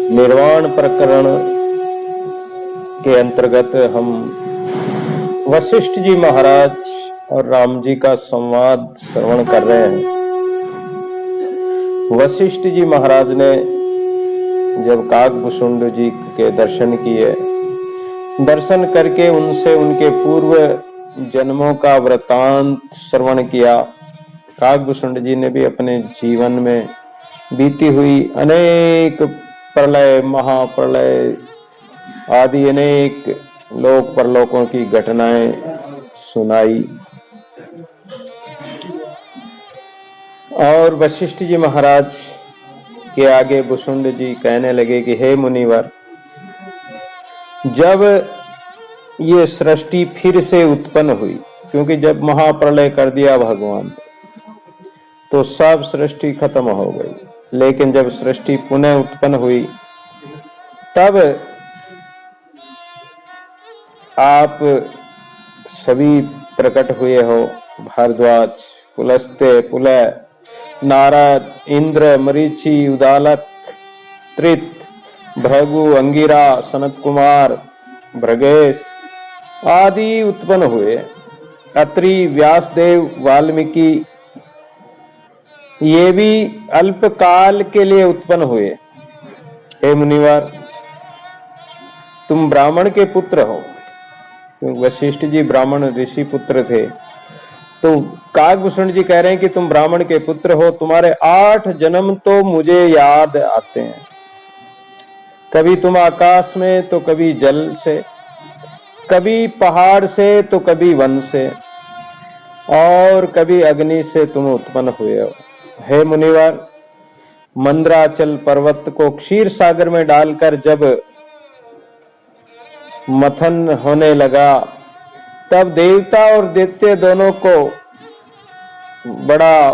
निर्वाण प्रकरण के अंतर्गत हम वशिष्ठ जी महाराज और राम जी का संवाद श्रवण कर रहे हैं। वशिष्ठ जी महाराज ने जब काकभूषुंड जी के दर्शन किए, दर्शन करके उनसे उनके पूर्व जन्मों का वृतांत श्रवण किया। काकभूषुंड जी ने भी अपने जीवन में बीती हुई अनेक प्रलय, महाप्रलय आदि अनेक लोक परलोकों की घटनाएं सुनाई। और वशिष्ठ जी महाराज के आगे भूषुंड जी कहने लगे कि हे मुनिवर, जब ये सृष्टि फिर से उत्पन्न हुई, क्योंकि जब महाप्रलय कर दिया भगवान तो सब सृष्टि खत्म हो गई, लेकिन जब सृष्टि पुनः उत्पन्न हुई तब आप सभी प्रकट हुए हो। भारद्वाज, पुलस्त्य, पुलह, नारद, इंद्र, मरीचि, उदालक, त्रित, भृगु, अंगिरा, सनत कुमार, भृगेश आदि उत्पन्न हुए। अत्रि, व्यासदेव, वाल्मीकि ये भी अल्पकाल के लिए उत्पन्न हुए। हे मुनिवर, तुम ब्राह्मण के पुत्र हो। वशिष्ठ जी ब्राह्मण ऋषि पुत्र थे, तो काकभूषुंड जी कह रहे हैं कि तुम ब्राह्मण के पुत्र हो, तुम्हारे 8 जन्म तो मुझे याद आते हैं। कभी तुम आकाश में तो कभी जल से, कभी पहाड़ से तो कभी वन से, और कभी अग्नि से तुम उत्पन्न हुए हो। हे मुनिवर, मंदराचल पर्वत को क्षीर सागर में डालकर जब मथन होने लगा, तब देवता और दैत्य दोनों को बड़ा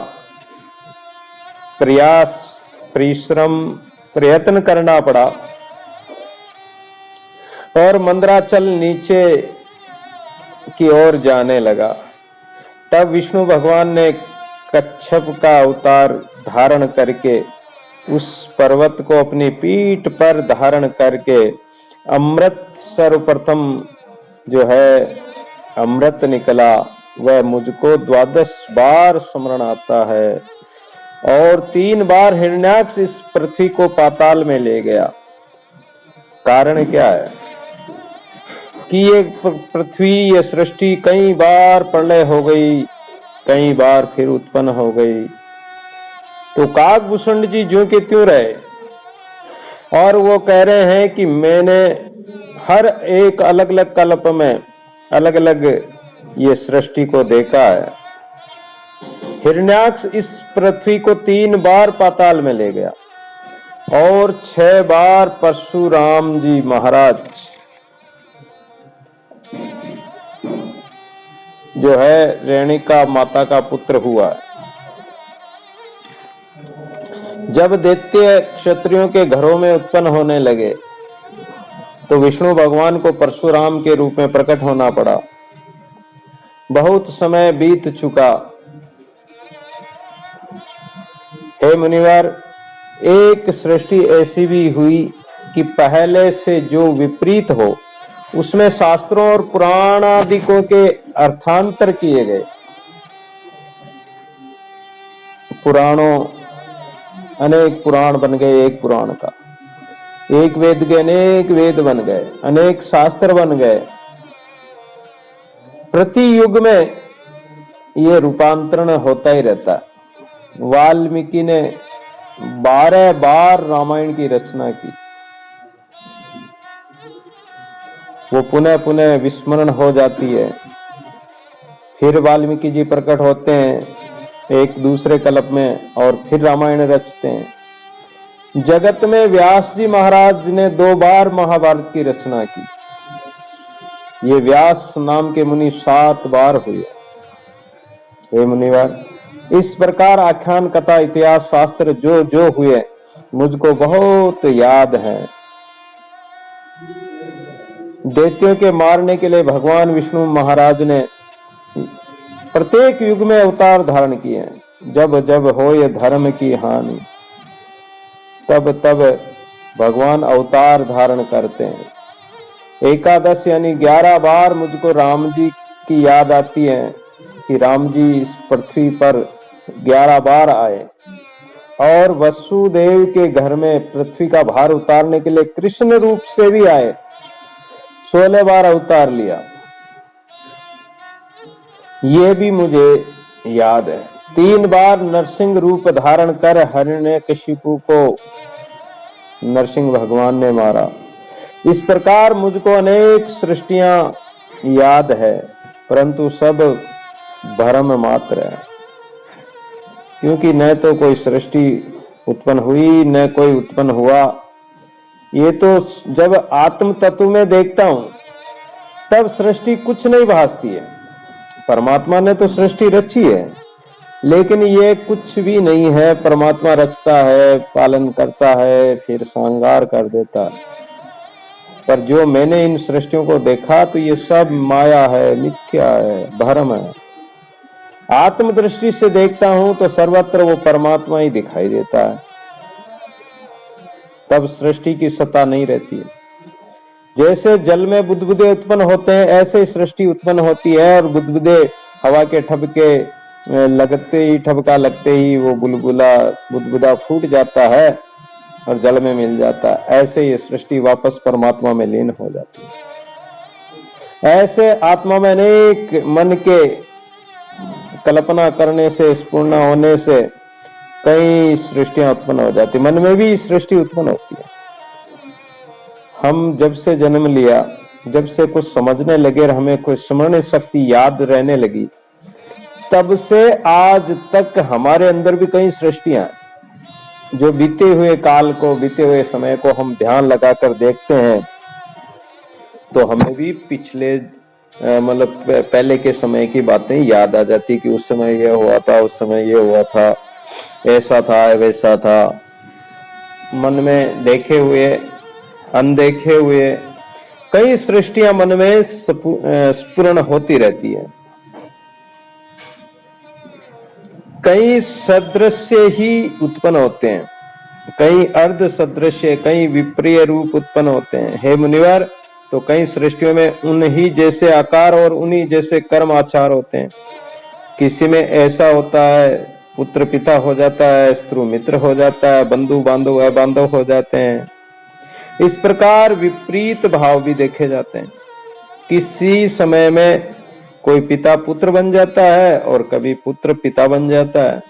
प्रयत्न करना पड़ा और मंदराचल नीचे की ओर जाने लगा। तब विष्णु भगवान ने कच्छप का अवतार धारण करके उस पर्वत को अपनी पीठ पर धारण करके अमृत, सर्वप्रथम जो है अमृत निकला, वह मुझको 12 बार स्मरण आता है। और 3 बार हिरण्याक्ष इस पृथ्वी को पाताल में ले गया। कारण क्या है कि ये पृथ्वी, ये सृष्टि कई बार प्रलय हो गई, कई बार फिर उत्पन्न हो गई। तो काकभूषुंड जी ज्यों के त्यों रहे, और वो कह रहे हैं कि मैंने हर एक अलग अलग कल्प में अलग अलग ये सृष्टि को देखा है। हिरण्याक्ष इस पृथ्वी को 3 बार पाताल में ले गया और 6 बार परशुराम जी महाराज जो है रेणुका माता का पुत्र हुआ। जब दैत्य क्षत्रियों के घरों में उत्पन्न होने लगे तो विष्णु भगवान को परशुराम के रूप में प्रकट होना पड़ा। बहुत समय बीत चुका। हे मुनिवर, एक सृष्टि ऐसी भी हुई कि पहले से जो विपरीत हो उसमें शास्त्रों और पुराणादिकों के अर्थांतर किए गए। पुराणों, अनेक पुराण बन गए एक पुराण का, एक वेद के अनेक वेद बन गए, अनेक शास्त्र बन गए। प्रति युग में ये रूपांतरण होता ही रहता है। वाल्मीकि ने 12 बार रामायण की रचना की, वो पुनः पुनः विस्मरण हो जाती है। फिर वाल्मीकि जी प्रकट होते हैं एक दूसरे कल्प में और फिर रामायण रचते हैं। जगत में व्यास जी महाराज ने 2 बार महाभारत की रचना की। ये व्यास नाम के मुनि 7 बार हुए। हे मुनिवर, इस प्रकार आख्यान, कथा, इतिहास, शास्त्र जो जो हुए मुझको बहुत याद है। दैत्यों के मारने के लिए भगवान विष्णु महाराज ने प्रत्येक युग में अवतार धारण किए हैं। जब जब हो ये धर्म की हानि, तब तब भगवान अवतार धारण करते हैं। एकादश यानी 11 बार मुझको राम जी की याद आती है कि राम जी इस पृथ्वी पर 11 बार आए और वसुदेव के घर में पृथ्वी का भार उतारने के लिए कृष्ण रूप से भी आए, 16 बार अवतार लिया, ये भी मुझे याद है। 3 बार नरसिंह रूप धारण कर हिरण्यकशिपु को नरसिंह भगवान ने मारा। इस प्रकार मुझको अनेक सृष्टियां याद है, परंतु सब भ्रम मात्र है, क्योंकि न तो कोई सृष्टि उत्पन्न हुई न कोई उत्पन्न हुआ। ये तो जब आत्म तत्व में देखता हूं तब सृष्टि कुछ नहीं भासती है। परमात्मा ने तो सृष्टि रची है, लेकिन ये कुछ भी नहीं है। परमात्मा रचता है, पालन करता है, फिर श्रृंगार कर देता है। पर जो मैंने इन सृष्टियों को देखा तो ये सब माया है, मिथ्या है, भ्रम है। आत्म दृष्टि से देखता हूं तो सर्वत्र वो परमात्मा ही दिखाई देता है, तब सृष्टि की सत्ता नहीं रहती है। जैसे जल में बुदबुदे उत्पन्न होते हैं, ऐसे सृष्टि उत्पन्न होती है और बुदबुदे हवा के ठपके लगते ही, ठपका लगते ही वो बुदबुदा फूट जाता है और जल में मिल जाता है। ऐसे ये सृष्टि वापस परमात्मा में लीन हो जाती है। ऐसे आत्मा में अनेक मन के कल्पना करने से, स्फुरण होने से कई सृष्टियां उत्पन्न हो जाती। मन में भी सृष्टि उत्पन्न होती है। हम जब से जन्म लिया, जब से कुछ समझने लगे और हमें कोई स्मरण शक्ति याद रहने लगी, तब से आज तक हमारे अंदर भी कई सृष्टियां जो बीते हुए काल को, बीते हुए समय को हम ध्यान लगाकर देखते हैं तो हमें भी पिछले मतलब पहले के समय की बातें याद आ जाती कि उस समय ये हुआ था, उस समय ये हुआ था, ऐसा था, वैसा था। मन में देखे हुए, अनदेखे हुए कई सृष्टियां मन में स्फुरण होती रहती है। कई सदृश्य ही उत्पन्न होते हैं, कई अर्ध सदृश्य, कई विप्रिय रूप उत्पन्न होते हैं। हे मुनिवर, तो कई सृष्टियों में उन्हीं जैसे आकार और उन्हीं जैसे कर्म आचार होते हैं। किसी में ऐसा होता है, पुत्र पिता हो जाता है, शत्रु मित्र हो जाता है, बंधु बांधव अबांधव हो जाते हैं। इस प्रकार विपरीत भाव भी देखे जाते हैं। किसी समय में कोई पिता पुत्र बन जाता है और कभी पुत्र पिता बन जाता है।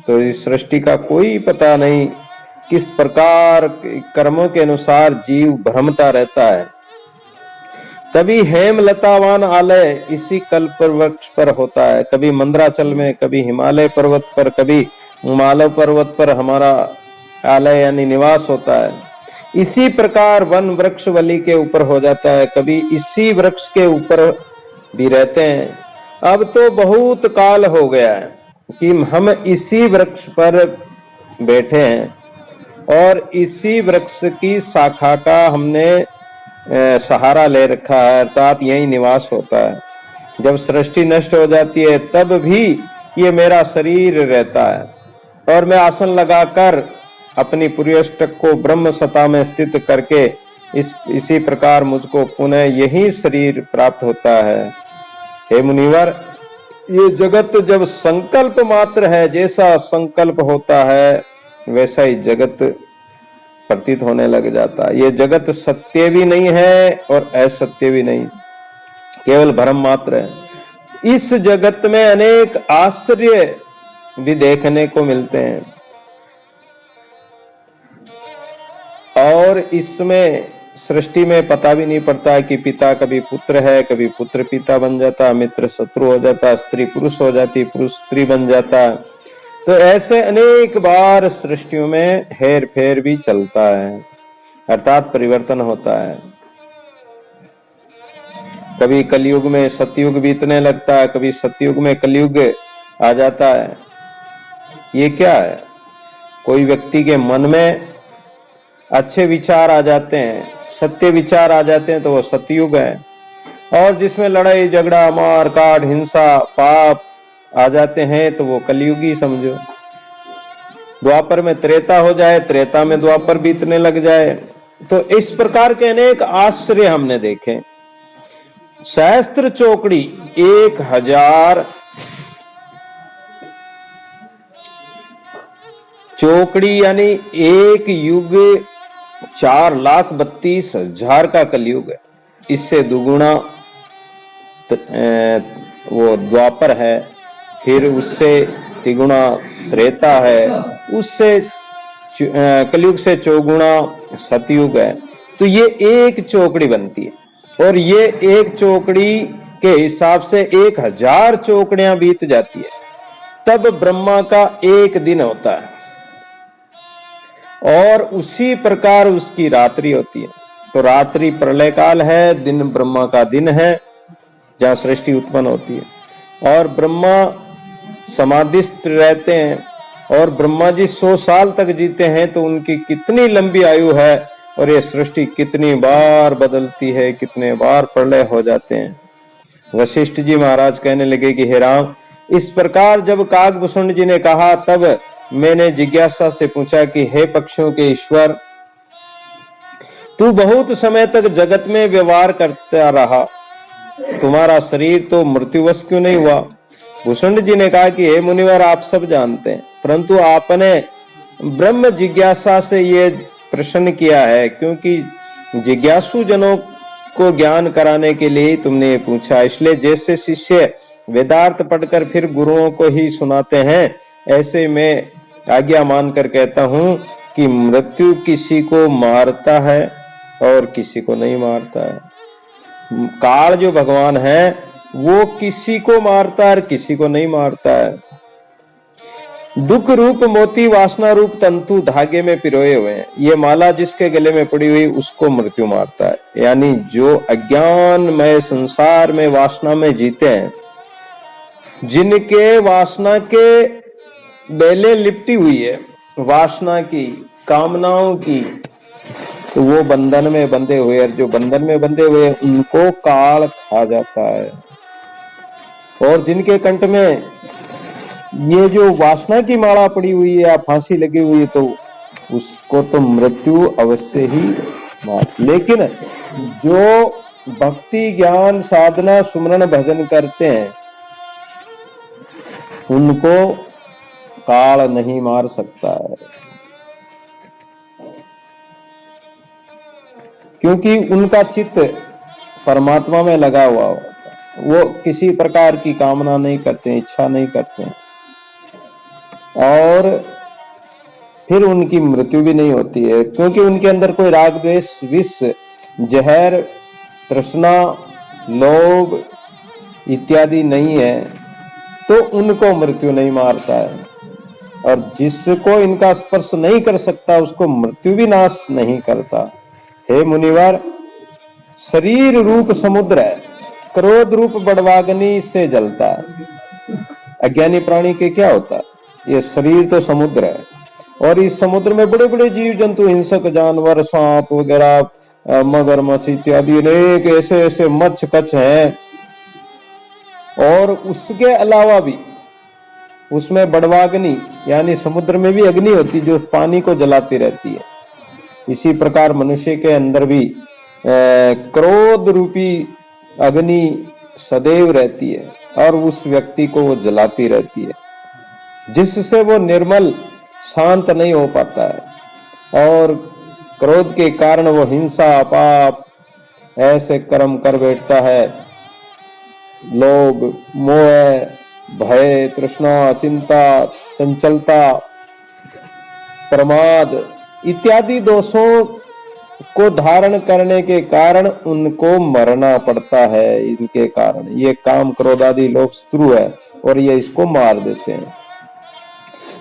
तो इस सृष्टि का कोई पता नहीं किस प्रकार कर्मों के अनुसार जीव भ्रमता रहता है। कभी हेमलतावान आलय इसी कल्प वृक्ष पर होता है, कभी मंदराचल में, कभी हिमालय पर्वत पर, कभी मालव पर्वत पर हमारा आलय यानी निवास होता है। इसी प्रकार वन वृक्ष वली के ऊपर हो जाता है, कभी इसी वृक्ष के ऊपर भी रहते हैं। अब तो बहुत काल हो गया है कि हम इसी वृक्ष पर बैठे हैं और इसी वृक्ष की शाखा का हमने सहारा ले रखा है, अर्थात यही निवास होता है। जब सृष्टि नष्ट हो जाती है तब भी ये मेरा शरीर रहता है और मैं आसन लगाकर अपनी पुर्यष्टक को ब्रह्म सत्ता में स्थित करके इसी प्रकार मुझको पुनः यही शरीर प्राप्त होता है। हे मुनिवर, ये जगत जब संकल्प मात्र है, जैसा संकल्प होता है वैसा ही जगत प्रतीत होने लग जाता है। ये जगत सत्य भी नहीं है और असत्य भी नहीं, केवल भ्रम मात्र है। इस जगत में अनेक आश्चर्य भी देखने को मिलते हैं और इसमें सृष्टि में पता भी नहीं पड़ता है कि पिता कभी पुत्र है, कभी पुत्र पिता बन जाता, मित्र शत्रु हो जाता, स्त्री पुरुष हो जाती, पुरुष स्त्री बन जाता। तो ऐसे अनेक बार सृष्टियों में हेर फेर भी चलता है, अर्थात परिवर्तन होता है। कभी कलयुग में सतयुग बीतने लगता है, कभी सतयुग में कलयुग आ जाता है। ये क्या है? कोई व्यक्ति के मन में अच्छे विचार आ जाते हैं, सत्य विचार आ जाते हैं तो वो सतयुग है, और जिसमें लड़ाई झगड़ा मार काट हिंसा पाप आ जाते हैं तो वो कलयुगी समझो। द्वापर में त्रेता हो जाए, त्रेता में द्वापर बीतने लग जाए। तो इस प्रकार के अनेक आश्चर्य हमने देखे। सहस्त्र चौकड़ी 1000 चौकड़ी यानी एक युग 4,32,000 का कलयुग है। इससे दुगुना वो द्वापर है, फिर उससे तिगुना त्रेता है, उससे कलयुग से चौगुना सतयुग है। तो ये एक चौकड़ी बनती है और ये एक चौकड़ी के हिसाब से 1000 चौकड़ियां बीत जाती है, तब ब्रह्मा का एक दिन होता है और उसी प्रकार उसकी रात्रि होती है। तो रात्रि प्रलय काल है, दिन ब्रह्मा का दिन है जहां सृष्टि उत्पन्न होती है। और ब्रह्मा समाधिस्थ रहते हैं और ब्रह्मा जी 100 साल तक जीते हैं, तो उनकी कितनी लंबी आयु है और ये सृष्टि कितनी बार बदलती है, कितने बार प्रलय हो जाते हैं। वशिष्ठ जी महाराज कहने लगे कि हे राम, इस प्रकार जब काकभूषण जी ने कहा, तब मैंने जिज्ञासा से पूछा कि हे पक्षियों के ईश्वर, तू बहुत समय तक जगत में व्यवहार करता रहा, तुम्हारा शरीर तो मृत्युवश क्यों नहीं हुआ? भूषण जी ने कहा कि हे मुनिवर, आप सब जानते हैं, परंतु आपने ब्रह्म जिज्ञासा से ये प्रश्न किया है, क्योंकि जिज्ञासु जनों को ज्ञान कराने के लिए तुमने ये पूछा। इसलिए जैसे शिष्य वेदार्थ पढ़कर फिर गुरुओं को ही सुनाते हैं, ऐसे मैं आज्ञा मानकर कहता हूं कि मृत्यु किसी को मारता है और किसी को नहीं मारता है। काल जो भगवान है वो किसी को मारता है और किसी को नहीं मारता है। दुख रूप मोती वासना रूप तंतु धागे में पिरोए हुए हैं, ये माला जिसके गले में पड़ी हुई उसको मृत्यु मारता है। यानी जो अज्ञानमय संसार में वासना में जीते हैं, जिनके वासना के बेले लिपटी हुई है, वासना की, कामनाओं की, तो वो बंधन में बंधे हुए, और जो बंधन में बंधे हुए उनको काल खा जाता है। और जिनके कंठ में ये जो वासना की माला पड़ी हुई है या फांसी लगी हुई है, तो उसको तो मृत्यु अवश्य ही मार। लेकिन जो भक्ति ज्ञान साधना सुमरन भजन करते हैं, उनको काल नहीं मार सकता है, क्योंकि उनका चित्त परमात्मा में लगा हुआ होता है। वो किसी प्रकार की कामना नहीं करते, इच्छा नहीं करते, और फिर उनकी मृत्यु भी नहीं होती है, क्योंकि उनके अंदर कोई राग द्वेष विष जहर तृष्णा लोभ इत्यादि नहीं है, तो उनको मृत्यु नहीं मारता है। और जिसको इनका स्पर्श नहीं कर सकता उसको मृत्यु भी नाश नहीं करता। हे मुनिवर, शरीर रूप समुद्र है, क्रोध रूप बड़वाग्नि से जलता है। अज्ञानी प्राणी के क्या होता है? ये शरीर तो समुद्र है, और इस समुद्र में बड़े बड़े जीव जंतु, हिंसक जानवर, सांप वगैरह, मगरमच्छ इत्यादि अनेक ऐसे ऐसे मच्छ कच्छ हैं। और उसके अलावा भी उसमें बड़वाग्नि यानी समुद्र में भी अग्नि होती जो पानी को जलाती रहती है। इसी प्रकार मनुष्य के अंदर भी क्रोध रूपी अग्नि सदैव रहती है और उस व्यक्ति को वो जलाती रहती है, जिससे वो निर्मल शांत नहीं हो पाता है, और क्रोध के कारण वो हिंसा पाप ऐसे कर्म कर बैठता है। लोभ मोह भय तृष्णा चिंता चंचलता प्रमाद इत्यादि दोषों को धारण करने के कारण उनको मरना पड़ता है। इनके कारण ये काम क्रोध आदि लोग शत्रु है और ये इसको मार देते हैं।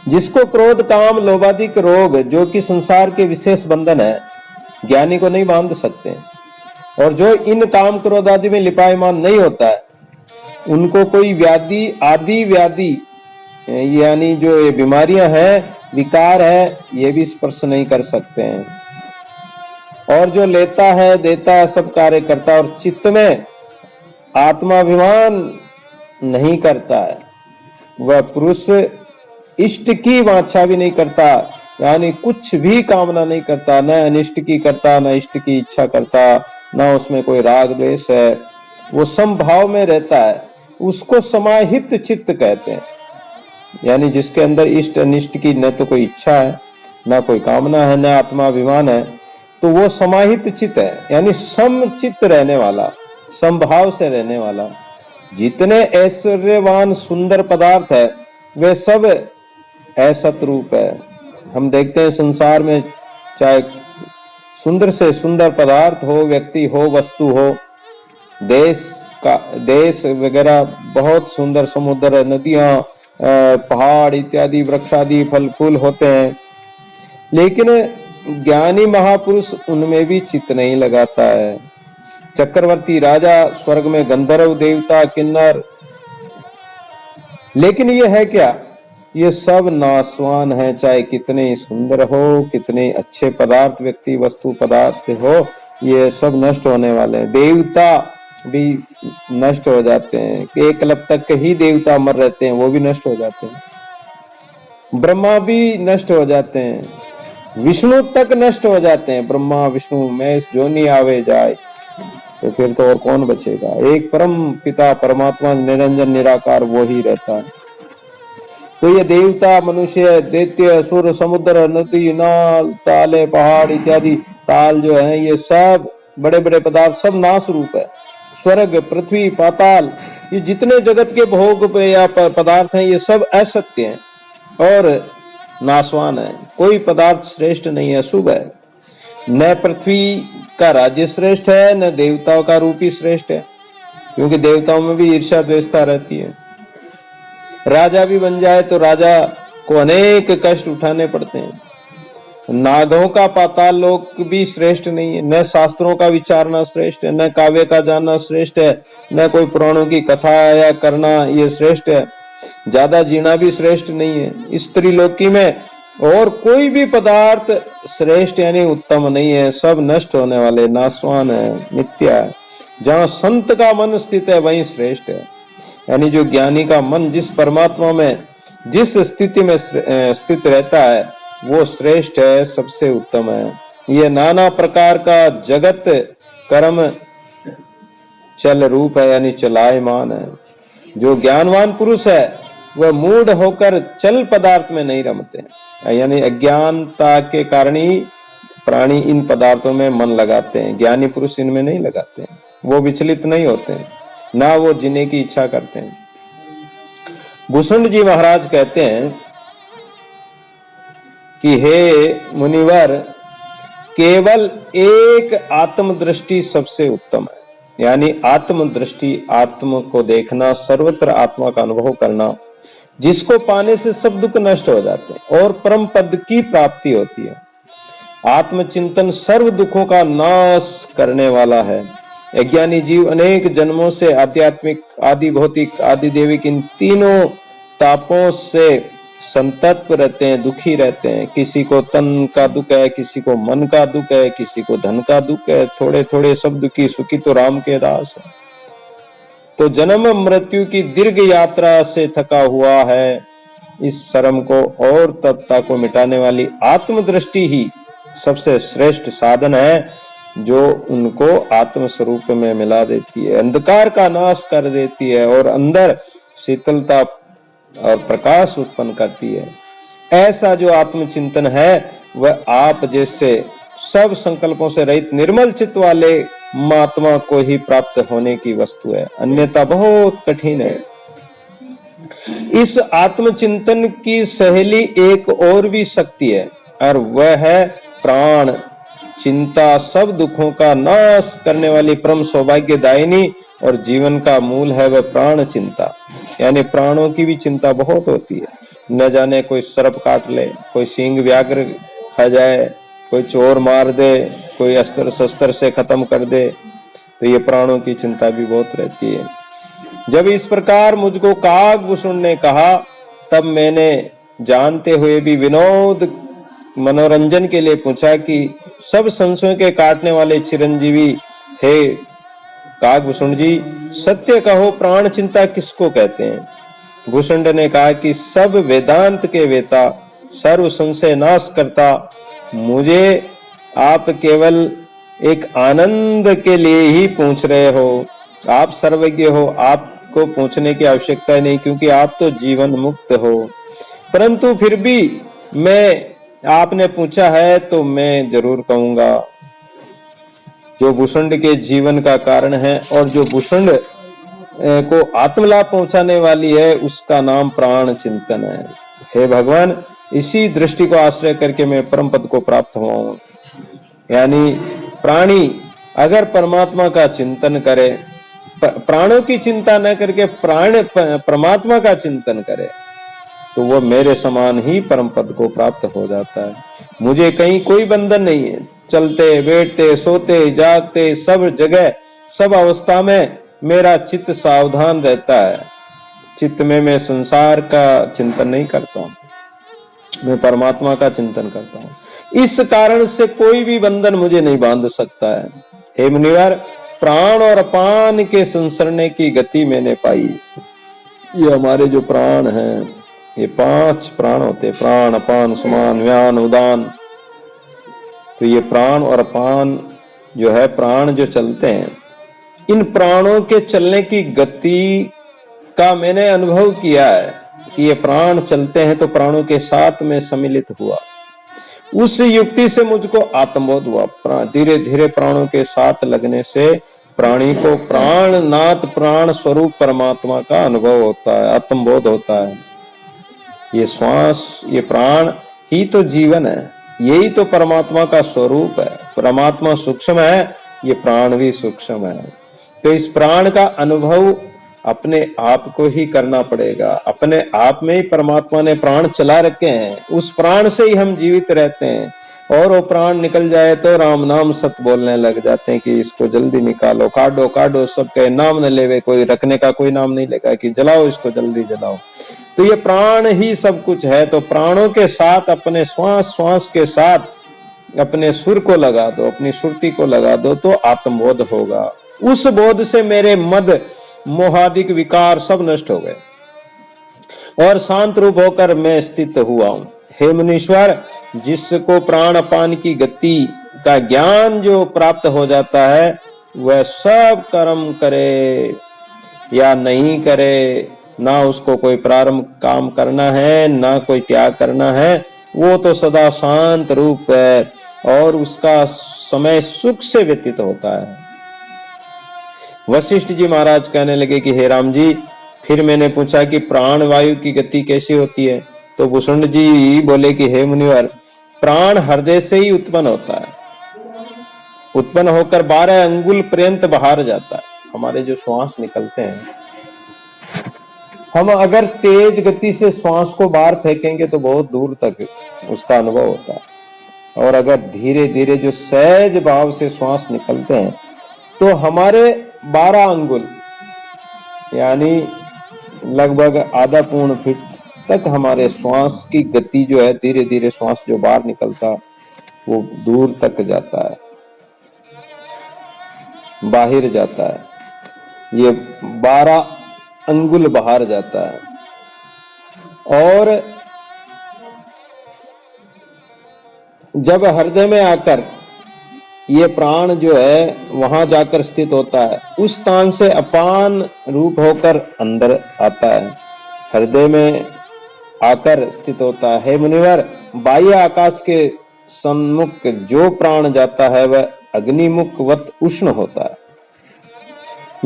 जिसको क्रोध काम लोभादिक रोग जो कि संसार के विशेष बंधन है, ज्ञानी को नहीं बांध सकते, और जो इन काम क्रोध आदि में लिपायमान नहीं होता है, उनको कोई व्याधि आदि व्याधि यानी जो ये बीमारियां हैं, विकार है, ये भी स्पर्श नहीं कर सकते हैं। और जो लेता है देता है सब कार्य करता है और चित्त में आत्माभिमान नहीं करता है, वह पुरुष इष्ट की वांछा भी नहीं करता, यानी कुछ भी कामना नहीं करता, न अनिष्ट की करता, न इष्ट की इच्छा करता, न उसमें कोई राग द्वेष है, वो समभाव में रहता है, उसको समाहित चित्त कहते हैं। यानी जिसके अंदर इष्ट अनिष्ट की न तो कोई इच्छा है, न कोई कामना है, न आत्माभिमान है, तो वो समाहित चित्त है, यानी समचित्त रहने वाला, समभाव से रहने वाला। जितने ऐश्वर्यवान सुंदर पदार्थ है वे सब असत रूप है। हम देखते हैं संसार में चाहे सुंदर से सुंदर पदार्थ हो, व्यक्ति हो, वस्तु हो, देश वगैरह बहुत सुंदर, समुद्र, नदियां, पहाड़ इत्यादि, वृक्षादि, फल फूल होते हैं, लेकिन ज्ञानी महापुरुष उनमें भी चित्त नहीं लगाता है। चक्रवर्ती राजा, स्वर्ग में गंधर्व, देवता, किन्नर, लेकिन ये है क्या? ये सब नाशवान है। चाहे कितने सुंदर हो, कितने अच्छे पदार्थ, व्यक्ति, वस्तु, पदार्थ हो, ये सब नष्ट होने वाले हैं। देवता भी नष्ट हो जाते हैं, एकलव तक ही देवता अमर रहते हैं, वो भी नष्ट हो जाते हैं। ब्रह्मा भी नष्ट हो जाते हैं, विष्णु तक नष्ट हो जाते हैं। ब्रह्मा विष्णु महेश जो नहीं आवे जाए, तो फिर तो और कौन बचेगा? एक परम पिता परमात्मा निरंजन निराकार वो ही रहता है। तो ये देवता, मनुष्य, दैत्य, असुर, समुद्र, नदी, नाल, ताले, पहाड़ इत्यादि, ताल जो है, ये सब बड़े बड़े पदार्थ सब नाश रूप है। स्वर्ग, पृथ्वी, पाताल, ये जितने जगत के भोग या पदार्थ हैं, ये सब असत्य हैं और नाशवान है। कोई पदार्थ श्रेष्ठ नहीं है, शुभ है। न पृथ्वी का राज्य श्रेष्ठ है, न देवताओं का रूप ही श्रेष्ठ है, क्योंकि देवताओं में भी ईर्ष्या द्वेषता रहती है। राजा भी बन जाए तो राजा को अनेक कष्ट उठाने पड़ते हैं। नागों का पाताल लोक भी श्रेष्ठ नहीं है। न शास्त्रों का विचारना श्रेष्ठ है, न काव्य का जानना श्रेष्ठ है, न कोई पुराणों की कथा या करना ये श्रेष्ठ है। ज्यादा जीना भी श्रेष्ठ नहीं है। स्त्री लोकी में और कोई भी पदार्थ श्रेष्ठ यानी उत्तम नहीं है, सब नष्ट होने वाले, नाशवान है, मिथ्या है। जहाँ संत का मन स्थित है वहीं श्रेष्ठ है। यानी जो ज्ञानी का मन जिस परमात्मा में जिस स्थिति में स्थित रहता है वो श्रेष्ठ है, सबसे उत्तम है। ये नाना प्रकार का जगत कर्म चल रूप है, यानी चलायमान है। जो ज्ञानवान पुरुष है वह मूढ़ होकर चल पदार्थ में नहीं रमते, यानी अज्ञानता के कारण ही प्राणी इन पदार्थों में मन लगाते हैं। ज्ञानी पुरुष इनमें नहीं लगाते हैं, वो विचलित नहीं होते हैं, ना वो जीने की इच्छा करते हैं। भूषण जी महाराज कहते हैं कि हे मुनिवर, केवल एक आत्मदृष्टि सबसे उत्तम है। यानी आत्मदृष्टि, आत्म को देखना, सर्वत्र आत्मा का अनुभव करना, जिसको पाने से सब दुख नष्ट हो जाते हैं और परम पद की प्राप्ति होती है। आत्मचिंतन सर्व दुखों का नाश करने वाला है। अज्ञानी जीव अनेक जन्मों से आध्यात्मिक, आदि भौतिक, आदि देविक इन तीनों तापों से संतप्त रहते हैं, दुखी रहते हैं। किसी को तन का दुख है, किसी को मन का दुख है, किसी को धन का दुख है। थोड़े थोड़े सब दुखी, सुखी तो राम के दास है। तो जन्म मृत्यु की दीर्घ यात्रा से थका हुआ है। इस श्रम को और तप्तता को मिटाने वाली आत्मदृष्टि ही सबसे श्रेष्ठ साधन है, जो उनको आत्म स्वरूप में मिला देती है, अंधकार का नाश कर देती है और अंदर शीतलता और प्रकाश उत्पन्न करती है। ऐसा जो आत्मचिंतन है वह आप जैसे सब संकल्पों से रहित निर्मल चित्त वाले महात्मा को ही प्राप्त होने की वस्तु है, अन्यथा बहुत कठिन है। इस आत्मचिंतन की सहेली एक और भी शक्ति है और वह है प्राण चिंता। सब दुखों का नाश करने वाली परम सौभाग्यदायिनी और जीवन का मूल है वह प्राण चिंता। यानी प्राणों की भी चिंता बहुत होती है। न जाने कोई सर्प काट ले, कोई सिंह व्याघ्र खा जाए, कोई चोर मार दे, कोई अस्त्र शस्त्र से खत्म कर दे, तो ये प्राणों की चिंता भी बहुत रहती है। जब इस प्रकार मुझको काकभूषण ने कहा, तब मैंने जानते हुए भी विनोद मनोरंजन के लिए पूछा कि सब संशयों के काटने वाले चिरंजीवी हे काकभूषण जी, सत्य कहो, प्राण चिंता किसको कहते हैं? भूषुंड ने कहा कि सब वेदांत के वेता, सर्व संशय नाश करता, मुझे आप केवल एक आनंद के लिए ही पूछ रहे हो। आप सर्वज्ञ हो, आपको पूछने की आवश्यकता नहीं, क्योंकि आप तो जीवन मुक्त हो। परंतु फिर भी मैं, आपने पूछा है तो मैं जरूर कहूंगा। जो भूषुंड के जीवन का कारण है और जो भूषुंड को आत्मलाभ पहुंचाने वाली है, उसका नाम प्राण चिंतन है। हे भगवान, इसी दृष्टि को आश्रय करके मैं परम पद को प्राप्त हुआ हूं। यानी प्राणी अगर परमात्मा का चिंतन करे, प्राणों की चिंता न करके परमात्मा का चिंतन करे, तो वो मेरे समान ही परम पद को प्राप्त हो जाता है। मुझे कहीं कोई बंधन नहीं है। चलते बैठते सोते जागते सब जगह सब अवस्था में मेरा चित्त सावधान रहता है। चित्त में मैं संसार का चिंतन नहीं करता हूं, मैं परमात्मा का चिंतन करता हूं। इस कारण से कोई भी बंधन मुझे नहीं बांध सकता है। हे मुनिवर, प्राण और अपान के संसरने की गति मैंने पाई। ये हमारे जो प्राण हैं, ये 5 प्राण होते, प्राण अपान समान व्यान उदान। तो ये प्राण और अपान जो है, प्राण जो चलते हैं, इन प्राणों के चलने की गति का मैंने अनुभव किया है कि ये प्राण चलते हैं तो प्राणों के साथ में सम्मिलित हुआ। उस युक्ति से मुझको आत्मबोध हुआ। धीरे धीरे प्राणों के साथ लगने से प्राणी को प्राणनाथ प्राण स्वरूप परमात्मा का अनुभव होता है, आत्मबोध होता है। ये श्वास, ये प्राण ही तो जीवन है, यही तो परमात्मा का स्वरूप है। परमात्मा सूक्ष्म है, ये प्राण भी सूक्ष्म है। तो इस प्राण का अनुभव अपने आप को ही करना पड़ेगा। अपने आप में ही परमात्मा ने प्राण चला रखे हैं, उस प्राण से ही हम जीवित रहते हैं। और वो प्राण निकल जाए तो राम नाम सत बोलने लग जाते हैं कि इसको जल्दी निकालो, काटो काटो, सबके नाम न लेवे, कोई रखने का कोई नाम नहीं लेगा कि जलाओ इसको, जल्दी जलाओ। तो ये प्राण ही सब कुछ है। तो प्राणों के साथ, अपने श्वास श्वास के साथ अपने सुर को लगा दो, अपनी सुरती को लगा दो, तो आत्मबोध होगा। उस बोध से मेरे मद मोहादिक विकार सब नष्ट हो गए और शांत रूप होकर मैं स्थित हुआ हूं। हे मुनीश्वर, जिसको प्राण अपान की गति का ज्ञान जो प्राप्त हो जाता है, वह सब कर्म करे या नहीं करे, ना उसको कोई प्रारंभ काम करना है, ना कोई त्याग करना है, वो तो सदा शांत रूप है और उसका समय सुख से व्यतीत होता है। वशिष्ठ जी महाराज कहने लगे कि हे राम जी, फिर मैंने पूछा कि प्राण वायु की गति कैसी होती है? तो भूषुंड जी बोले कि हे मुनिवर, प्राण हृदय से ही उत्पन्न होता है, उत्पन्न होकर 12 अंगुल पर्यंत बाहर जाता है। हमारे जो श्वास निकलते हैं, हम अगर तेज गति से श्वास को बाहर फेंकेंगे तो बहुत दूर तक उसका अनुभव होता है, और अगर धीरे धीरे जो सहज भाव से श्वास निकलते हैं तो हमारे 12 अंगुल यानी लगभग आधा पूर्ण फीट तक हमारे श्वास की गति जो है, धीरे धीरे श्वास जो बाहर निकलता वो दूर तक जाता है, बाहर जाता है। ये 12 अंगुल बाहर जाता है। और जब हृदय में आकर ये प्राण जो है वहां जाकर स्थित होता है, उस स्थान से अपान रूप होकर अंदर आता है, हृदय में आकर स्थित होता है। हे मुनिवर, बाह्य आकाश के सन्मुख जो प्राण जाता है वह अग्निमुखवत उष्ण होता है।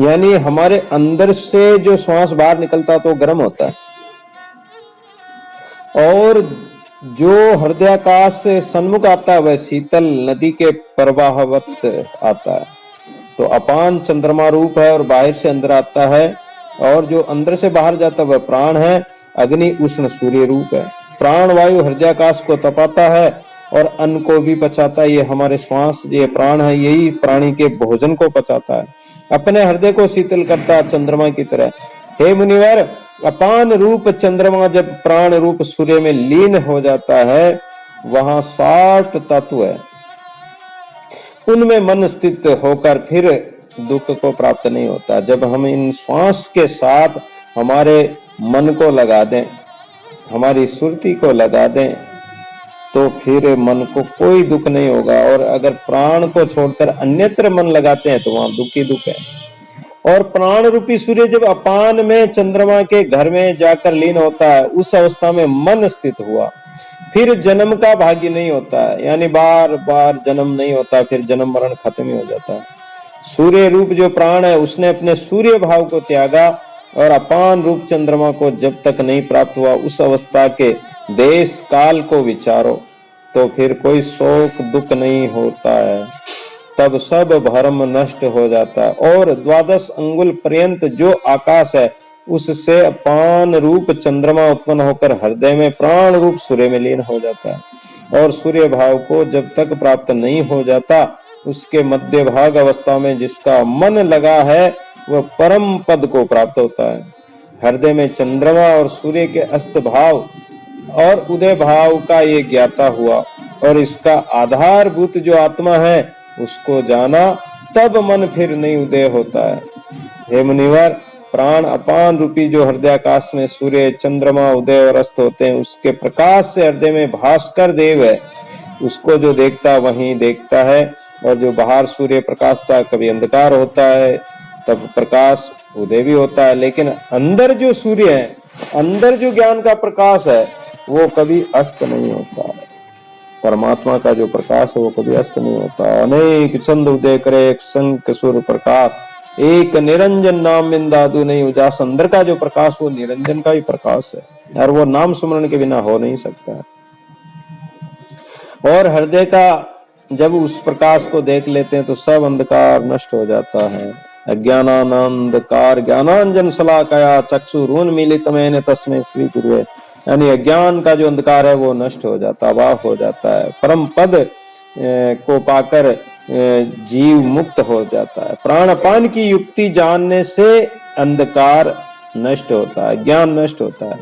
यानी हमारे अंदर से जो श्वास बाहर निकलता तो गर्म होता है, और जो हृदयाकाश से सन्मुख आता है वह शीतल नदी के प्रवाहवत आता है। तो अपान चंद्रमा रूप है और बाहर से अंदर आता है, और जो अंदर से बाहर जाता है वह प्राण है, अग्नि उष्ण सूर्य रूप है। प्राण वायु हृदयाकाश को तपाता है और अन्न को भी पचाता है। ये हमारे श्वास, ये प्राण है, यही प्राणी के भोजन को पचाता है, अपने हृदय को शीतल करता है चंद्रमा की तरह। हे मुनिवर, अपान रूप चंद्रमा जब प्राण रूप सूर्य में लीन हो जाता है, वहां 60 तत्व है, उनमें मन स्थित होकर फिर दुख को प्राप्त नहीं होता। जब हम इन श्वास के साथ हमारे मन को लगा दें, हमारी सुरती को लगा दें, तो फिर मन को कोई दुख नहीं होगा। और अगर प्राण को छोड़कर अन्यत्र मन लगाते हैं तो वहां दुख ही दुख है। और प्राण रूपी सूर्य जब अपान में चंद्रमा के घर में जाकर लीन होता है, उस अवस्था में मन स्थित हुआ, फिर जन्म का भाग्य नहीं होता है, यानी बार बार जन्म नहीं होता, फिर जन्म मरण खत्म ही हो जाता है। सूर्य रूप जो प्राण है उसने अपने सूर्य भाव को त्यागा और अपान रूप चंद्रमा को जब तक नहीं प्राप्त हुआ, उस अवस्था के देश काल को विचारो तो फिर कोई शोक दुख नहीं होता है, तब सब भरम नष्ट हो जाता है। और 12 अंगुल पर्यंत जो आकाश है उससे अपान रूप चंद्रमा उत्पन्न होकर हृदय में प्राण रूप सूर्य में लीन हो जाता है। और सूर्य भाव को जब तक प्राप्त नहीं हो जाता, उसके मध्य भाग अवस्था में जिसका मन लगा है वह परम पद को प्राप्त होता है। हृदय में चंद्रमा और सूर्य के अस्त भाव और उदय भाव का ये ज्ञाता हुआ और इसका आधारभूत जो आत्मा है उसको जाना, तब मन फिर नहीं उदय होता है। हे मुनिवर, प्राण अपान रूपी जो हृदयाकाश में सूर्य चंद्रमा उदय और अस्त होते हैं, उसके प्रकाश से हृदय में भास्कर देव है, उसको जो देखता वहीं देखता है। और जो बाहर सूर्य प्रकाशता, कभी अंधकार होता है तब प्रकाश उदय भी होता है, लेकिन अंदर जो सूर्य है, अंदर जो ज्ञान का प्रकाश है, वो कभी अस्त नहीं होता है। परमात्मा का जो प्रकाश है वो कभी अस्त नहीं होता। अनेक चंद उदय करे एक संक सूर्य प्रकाश, एक निरंजन नाम बिंदादु नहीं उजास। अंदर का जो प्रकाश वो निरंजन का ही प्रकाश है और वो नाम सुमरण के बिना हो नहीं सकता है। और हृदय का जब उस प्रकाश को देख लेते हैं तो सब अंधकार नष्ट हो जाता है। अज्ञानानंदकार ज्ञानांजन शलाकया चक्षुरुन्मीलितमेन तस्मै श्री गुरुवे, यानी अज्ञान का जो अंधकार है वो नष्ट हो जाता, अभाव हो जाता है। परम पद को पाकर जीव मुक्त हो जाता है। प्राणपान की युक्ति जानने से अंधकार नष्ट होता है, ज्ञान नष्ट होता है।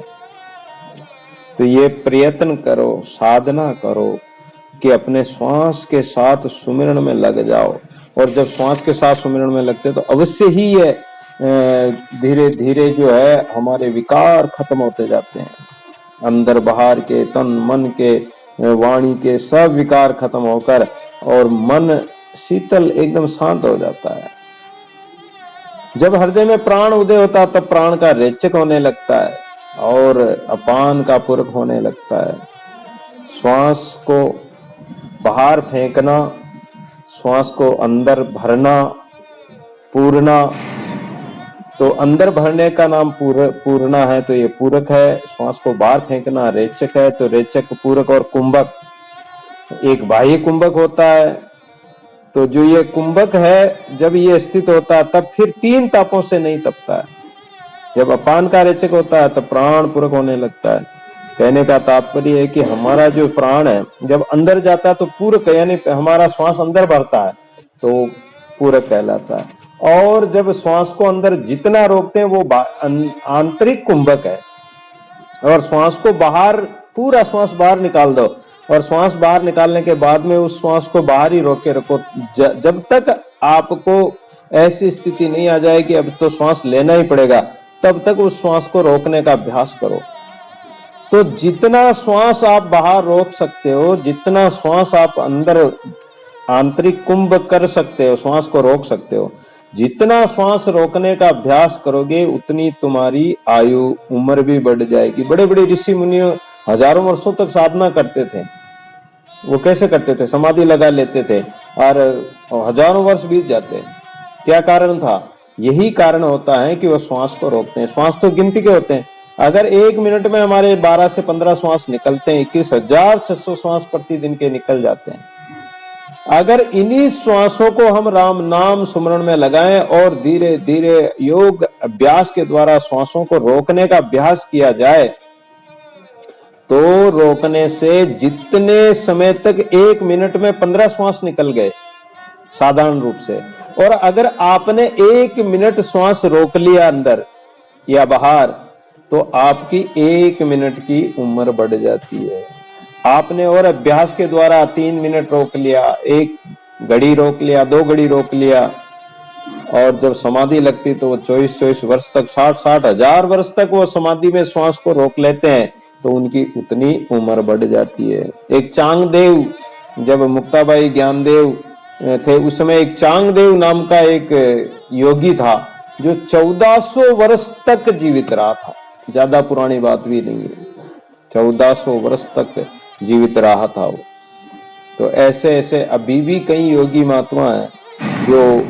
तो ये प्रयत्न करो, साधना करो कि अपने श्वास के साथ सुमिरन में लग जाओ। और जब श्वास के साथ सुमिरन में लगते तो अवश्य ही ये धीरे धीरे जो है हमारे विकार खत्म होते जाते हैं। अंदर बाहर के, तन मन के, वाणी के सब विकार खत्म होकर और मन शीतल एकदम शांत हो जाता है। जब हृदय में प्राण उदय होता है तब प्राण का रेचक होने लगता है और अपान का पूरक होने लगता है। श्वास को बाहर फेंकना, श्वास को अंदर भरना, पूरना, तो अंदर भरने का नाम पूर्णा है, तो ये पूरक है। श्वास को बाहर फेंकना रेचक है, तो रेचक, पूरक और कुंभक। एक बाह्य कुंभक होता है, तो जो ये कुंभक है जब ये स्थित होता है तब फिर 3 तापों से नहीं तपता है। जब अपान का रेचक होता है तब प्राण पूरक होने लगता है। कहने का तात्पर्य है कि हमारा जो प्राण है जब अंदर जाता है तो पूरक, यानी हमारा श्वास अंदर भरता है तो पूरक कहलाता है। और जब श्वास को अंदर जितना रोकते हैं वो आंतरिक कुंभक है। और श्वास को बाहर, पूरा श्वास बाहर निकाल दो और श्वास बाहर निकालने के बाद में उस श्वास को बाहर ही रोक के रखो। जब तक आपको ऐसी स्थिति नहीं आ जाए कि अब तो श्वास लेना ही पड़ेगा, तब तक उस श्वास को रोकने का अभ्यास करो। तो जितना श्वास आप बाहर रोक सकते हो, जितना श्वास आप अंदर आंतरिक कुंभ कर सकते हो, श्वास को रोक सकते हो, जितना श्वास रोकने का अभ्यास करोगे उतनी तुम्हारी आयु, उम्र भी बढ़ जाएगी। बड़े बड़े ऋषि मुनि हजारों वर्षों तक साधना करते थे। वो कैसे करते थे? समाधि लगा लेते थे और हजारों वर्ष बीत जाते। क्या कारण था? यही कारण होता है कि वो श्वास को रोकते हैं। श्वास तो गिनती के होते हैं। अगर 1 मिनट में हमारे 12 से 15 श्वास निकलते हैं, 21,600 श्वास प्रतिदिन के निकल जाते हैं। अगर इन्हीं श्वासों को हम राम नाम सुमरण में लगाएं और धीरे धीरे योग अभ्यास के द्वारा श्वासों को रोकने का अभ्यास किया जाए, तो रोकने से जितने समय तक 1 मिनट में 15 श्वास निकल गए साधारण रूप से, और अगर आपने 1 मिनट श्वास रोक लिया अंदर या बाहर, तो आपकी 1 मिनट की उम्र बढ़ जाती है। आपने और अभ्यास के द्वारा 3 मिनट रोक लिया, 1 घड़ी रोक लिया, 2 घड़ी रोक लिया, और जब समाधि लगती तो वो 24-24 वर्ष तक, 60-60 हजार वर्ष तक वो समाधि में श्वास को रोक लेते हैं, तो उनकी उतनी उम्र बढ़ जाती है। एक चांगदेव, जब मुक्ताबाई ज्ञानदेव थे उस समय एक चांगदेव नाम का एक योगी था जो 1400 वर्ष तक जीवित रहा था। ज्यादा पुरानी बात भी नहीं है, 1400 वर्ष तक जीवित रहा था वो। तो ऐसे ऐसे अभी भी कई योगी महात्मा हैं जो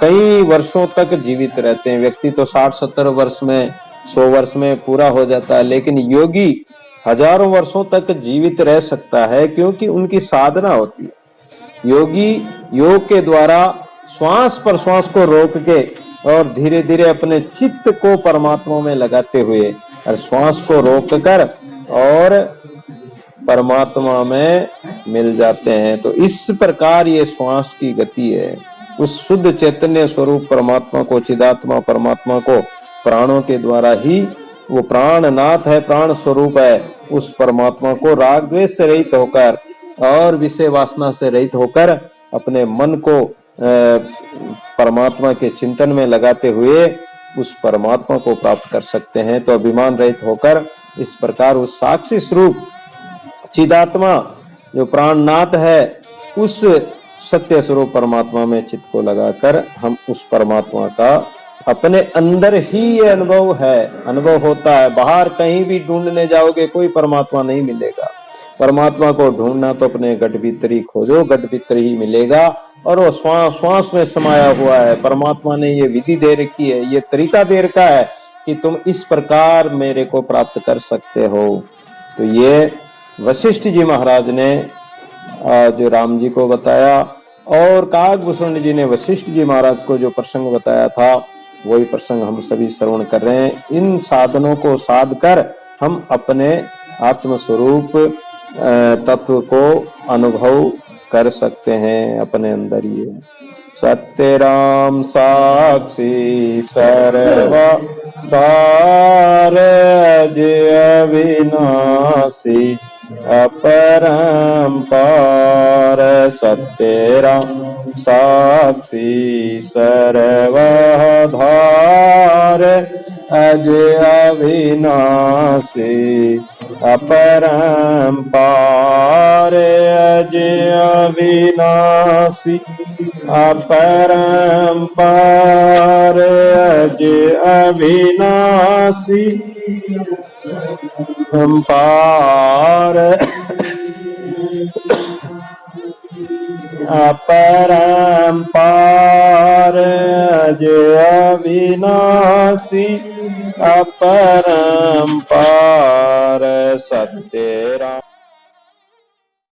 कई वर्षों तक जीवित रहते हैं। व्यक्ति तो 60-70 वर्ष में, 100 वर्ष में पूरा हो जाता है, लेकिन योगी हजारों वर्षों तक जीवित रह सकता है, क्योंकि उनकी साधना होती है। योगी योग के द्वारा श्वास पर श्वास को रोक के और धीरे धीरे अपने चित्त को परमात्मा में लगाते हुए और श्वास को रोककर और परमात्मा में मिल जाते हैं। तो इस प्रकार ये श्वास की गति है। उस शुद्ध चैतन्य स्वरूप परमात्मा को, चिदात्मा परमात्मा को प्राणों के द्वारा ही, वो प्राणनाथ है, प्राण स्वरूप है, उस परमात्मा को राग द्वेष से रहित होकर और विषय वासना से रहित होकर अपने मन को परमात्मा के चिंतन में लगाते हुए उस परमात्मा को प्राप्त कर सकते हैं। तो अभिमान रहित होकर इस प्रकार उस साक्षी स्वरूप चिदात्मा जो प्राणनाथ है, उस सत्य स्वरूप परमात्मा में चित्त को लगाकर हम उस परमात्मा का अपने अंदर ही ये अनुभव है, अनुभव होता है। बाहर कहीं भी ढूंढने जाओगे कोई परमात्मा नहीं मिलेगा। परमात्मा को ढूंढना तो अपने गट भीतर ही खोजो, गट भीतर ही मिलेगा। और वो श्वास श्वास में समाया हुआ है। परमात्मा ने ये विधि दे रखी है, ये तरीका दे रखा है कि तुम इस प्रकार मेरे को प्राप्त कर सकते हो। तो ये वशिष्ठ जी महाराज ने जो राम जी को बताया, और काकभूषण जी ने वशिष्ठ जी महाराज को जो प्रसंग बताया था, वही प्रसंग हम सभी श्रवण कर रहे हैं। इन साधनों को साध कर हम अपने आत्मस्वरूप तत्व को अनुभव कर सकते हैं अपने अंदर ही। सत्य राम साक्षी सर्वकार जय अविनाशी अपरंपार। सत्य राम साक्षी सर्वधार अजय अविनाशी अपरंपार। अजय अविनाशी अपरंपार। अजय अविनाशी पार। अपरंपार अजय अविनाशी अपरंपार।